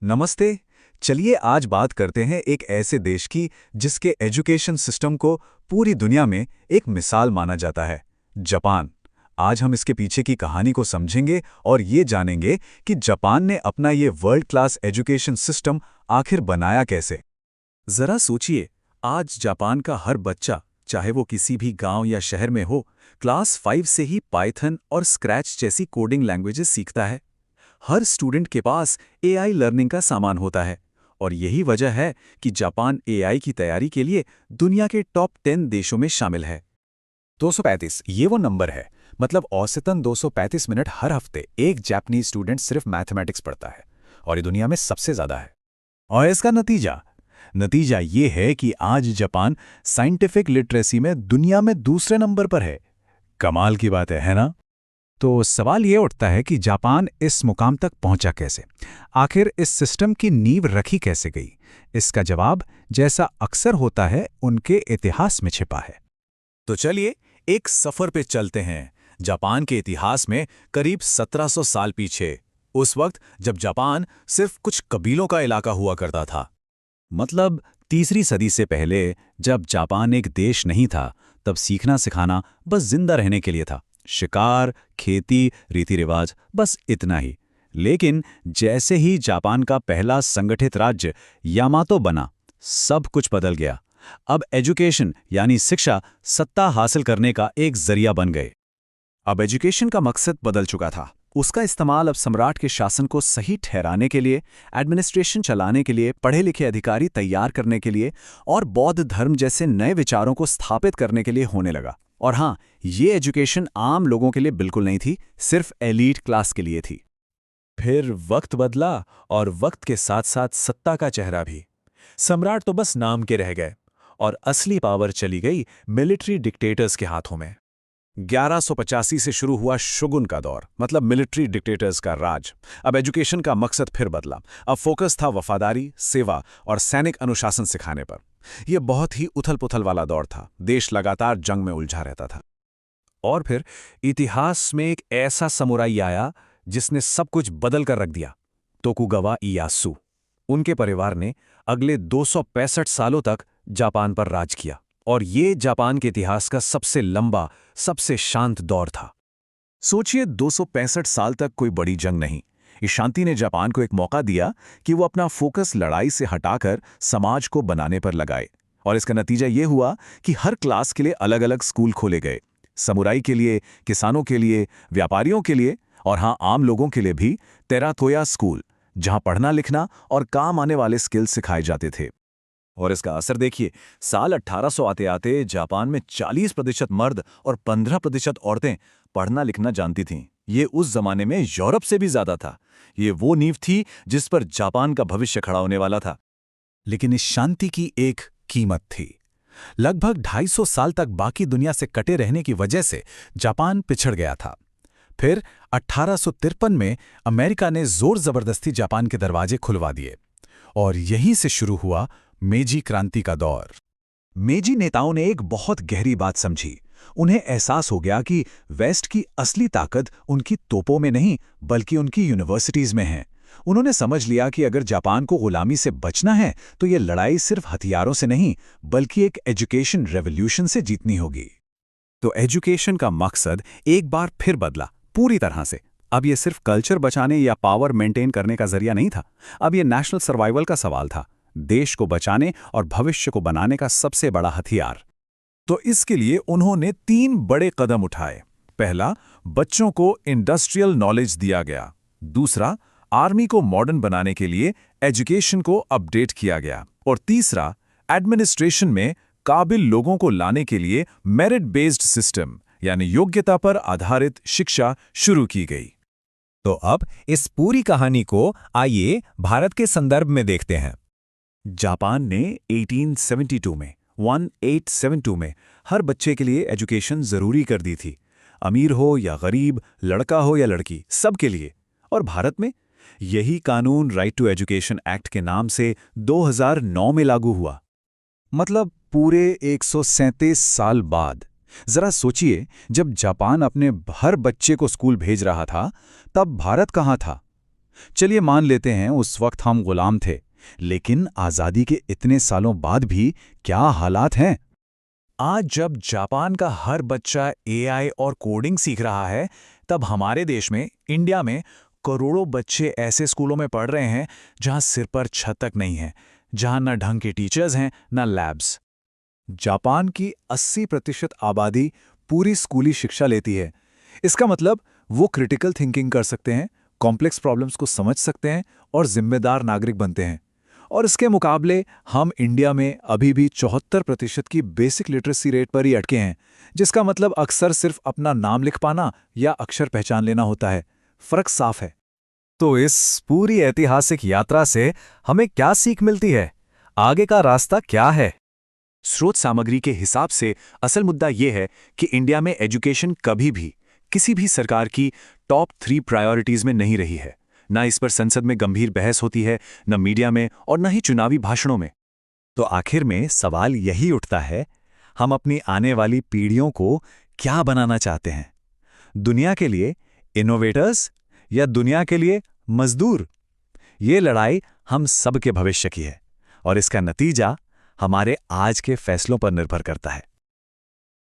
नमस्ते। चलिए आज बात करते हैं एक ऐसे देश की जिसके एजुकेशन सिस्टम को पूरी दुनिया में एक मिसाल माना जाता है, जापान। आज हम इसके पीछे की कहानी को समझेंगे और ये जानेंगे कि जापान ने अपना ये वर्ल्ड क्लास एजुकेशन सिस्टम आखिर बनाया कैसे। जरा सोचिए, आज जापान का हर बच्चा, चाहे वो किसी भी गांव या शहर में हो, क्लास 5 से ही पाइथन और स्क्रैच जैसी कोडिंग लैंग्वेजेस सीखता है। हर स्टूडेंट के पास एआई लर्निंग का सामान होता है, और यही वजह है कि जापान एआई की तैयारी के लिए दुनिया के टॉप 10 देशों में शामिल है। 235 ये वो नंबर है। मतलब औसतन 235 मिनट हर हफ्ते एक जापानीज स्टूडेंट सिर्फ मैथमेटिक्स पढ़ता है, और ये दुनिया में सबसे ज्यादा है। और इसका नतीजा ये है कि आज जापान साइंटिफिक लिटरेसी में दुनिया में दूसरे नंबर पर है। कमाल की बात है ना? तो सवाल ये उठता है कि जापान इस मुकाम तक पहुंचा कैसे? आखिर इस सिस्टम की नींव रखी कैसे गई? इसका जवाब, जैसा अक्सर होता है, उनके इतिहास में छिपा है। तो चलिए एक सफर पे चलते हैं जापान के इतिहास में करीब 1700 साल पीछे, उस वक्त जब जापान सिर्फ कुछ कबीलों का इलाका हुआ करता था। मतलब तीसरी सदी से पहले, जब जापान एक देश नहीं था, तब सीखना सिखाना बस जिंदा रहने के लिए था। शिकार, खेती, रीति रिवाज, बस इतना ही। लेकिन जैसे ही जापान का पहला संगठित राज्य यामातो बना, सब कुछ बदल गया। अब एजुकेशन यानी शिक्षा सत्ता हासिल करने का एक जरिया बन गए। अब एजुकेशन का मकसद बदल चुका था। उसका इस्तेमाल अब सम्राट के शासन को सही ठहराने के लिए, एडमिनिस्ट्रेशन चलाने के लिए, पढ़े लिखे अधिकारी तैयार करने के लिए और बौद्ध धर्म जैसे नए विचारों को स्थापित करने के लिए होने लगा। और हाँ, ये एजुकेशन आम लोगों के लिए बिल्कुल नहीं थी, सिर्फ एलीट क्लास के लिए थी। फिर वक्त बदला, और वक्त के साथ साथ सत्ता का चेहरा भी। सम्राट तो बस नाम के रह गए, और असली पावर चली गई मिलिट्री डिक्टेटर्स के हाथों में। 1185 से शुरू हुआ शोगुन का दौर, मतलब मिलिट्री डिक्टेटर्स का राज। अब एजुकेशन का मकसद फिर बदला। अब फोकस था वफादारी, सेवा और सैनिक अनुशासन सिखाने पर। यह बहुत ही उथल-पुथल वाला दौर था। देश लगातार जंग में उलझा रहता था। और फिर इतिहास में एक ऐसा समुराई आया जिसने सब कुछ बदल कर रख दिया, तोकुगावा इयासु। उनके परिवार ने अगले 265 सालों तक जापान पर राज किया, और ये जापान के इतिहास का सबसे लंबा, सबसे शांत दौर था। सोचिए, 265 साल तक कोई बड़ी जंग नहीं। इस शांति ने जापान को एक मौका दिया कि वो अपना फोकस लड़ाई से हटाकर समाज को बनाने पर लगाए। और इसका नतीजा ये हुआ कि हर क्लास के लिए अलग अलग स्कूल खोले गए। समुराई के लिए, किसानों के लिए, व्यापारियों के लिए, और हाँ, आम लोगों के लिए भी तेरातोया स्कूल, जहां पढ़ना लिखना और काम आने वाले स्किल्स सिखाए जाते थे। और इसका असर देखिए, साल 1800 आते आते जापान में 40% मर्द और 15% औरतें पढ़ना लिखना जानती थीं। ये उस जमाने में यूरोप से भी ज्यादा था। ये वो नींव थी जिस पर जापान का भविष्य खड़ा होने वाला था। लेकिन इस शांति की एक कीमत थी। लगभग 250 साल तक बाकी दुनिया से कटे रहने की वजह से जापान पिछड़ गया था। फिर 1853 में अमेरिका ने जोर जबरदस्ती जापान के दरवाजे खुलवा दिए, और यहीं से शुरू हुआ मेजी क्रांति का दौर। मेजी नेताओं ने एक बहुत गहरी बात समझी। उन्हें एहसास हो गया कि वेस्ट की असली ताकत उनकी तोपों में नहीं, बल्कि उनकी यूनिवर्सिटीज में है। उन्होंने समझ लिया कि अगर जापान को गुलामी से बचना है, तो ये लड़ाई सिर्फ हथियारों से नहीं, बल्कि एक एजुकेशन रेवोल्यूशन से जीतनी होगी। तो एजुकेशन का मकसद एक बार फिर बदला, पूरी तरह से। अब ये सिर्फ कल्चर बचाने या पावर मेंटेन करने का जरिया नहीं था। अब ये नेशनल सर्वाइवल का सवाल था, देश को बचाने और भविष्य को बनाने का सबसे बड़ा हथियार। तो इसके लिए उन्होंने 3 बड़े कदम उठाए। पहला, बच्चों को इंडस्ट्रियल नॉलेज दिया गया। दूसरा, आर्मी को मॉडर्न बनाने के लिए एजुकेशन को अपडेट किया गया। और तीसरा, एडमिनिस्ट्रेशन में काबिल लोगों को लाने के लिए मेरिट बेस्ड सिस्टम, यानी योग्यता पर आधारित शिक्षा शुरू की गई। तो अब इस पूरी कहानी को आइए भारत के संदर्भ में देखते हैं। जापान ने 1872 में हर बच्चे के लिए एजुकेशन जरूरी कर दी थी। अमीर हो या गरीब, लड़का हो या लड़की, सबके लिए। और भारत में यही कानून राइट टू एजुकेशन एक्ट के नाम से 2009 में लागू हुआ। मतलब पूरे 137 साल बाद। जरा सोचिए, जब जापान अपने हर बच्चे को स्कूल भेज रहा था, तब भारत कहाँ था? चलिए मान लेते हैं उस वक्त हम गुलाम थे, लेकिन आज़ादी के इतने सालों बाद भी क्या हालात हैं? आज जब जापान का हर बच्चा एआई और कोडिंग सीख रहा है, तब हमारे देश में, इंडिया में, करोड़ों बच्चे ऐसे स्कूलों में पढ़ रहे हैं जहां सिर पर छत तक नहीं है, जहां न ढंग के टीचर्स हैं न लैब्स। जापान की 80% आबादी पूरी स्कूली शिक्षा लेती है। इसका मतलब वो क्रिटिकल थिंकिंग कर सकते हैं, कॉम्प्लेक्स प्रॉब्लम्स को समझ सकते हैं और जिम्मेदार नागरिक बनते हैं। और इसके मुकाबले हम इंडिया में अभी भी 74% की बेसिक लिटरेसी रेट पर ही अटके हैं, जिसका मतलब अक्सर सिर्फ अपना नाम लिख पाना या अक्षर पहचान लेना होता है। फर्क साफ है। तो इस पूरी ऐतिहासिक यात्रा से हमें क्या सीख मिलती है? आगे का रास्ता क्या है? स्रोत सामग्री के हिसाब से असल मुद्दा यह है कि इंडिया में एजुकेशन कभी भी किसी भी सरकार की टॉप 3 प्रायोरिटीज में नहीं रही है। ना इस पर संसद में गंभीर बहस होती है, न मीडिया में और न ही चुनावी भाषणों में। तो आखिर में सवाल यही उठता है, हम अपनी आने वाली पीढ़ियों को क्या बनाना चाहते हैं? दुनिया के लिए इनोवेटर्स या दुनिया के लिए मजदूर? ये लड़ाई हम सब के भविष्य की है और इसका नतीजा हमारे आज के फैसलों पर निर्भर करता है।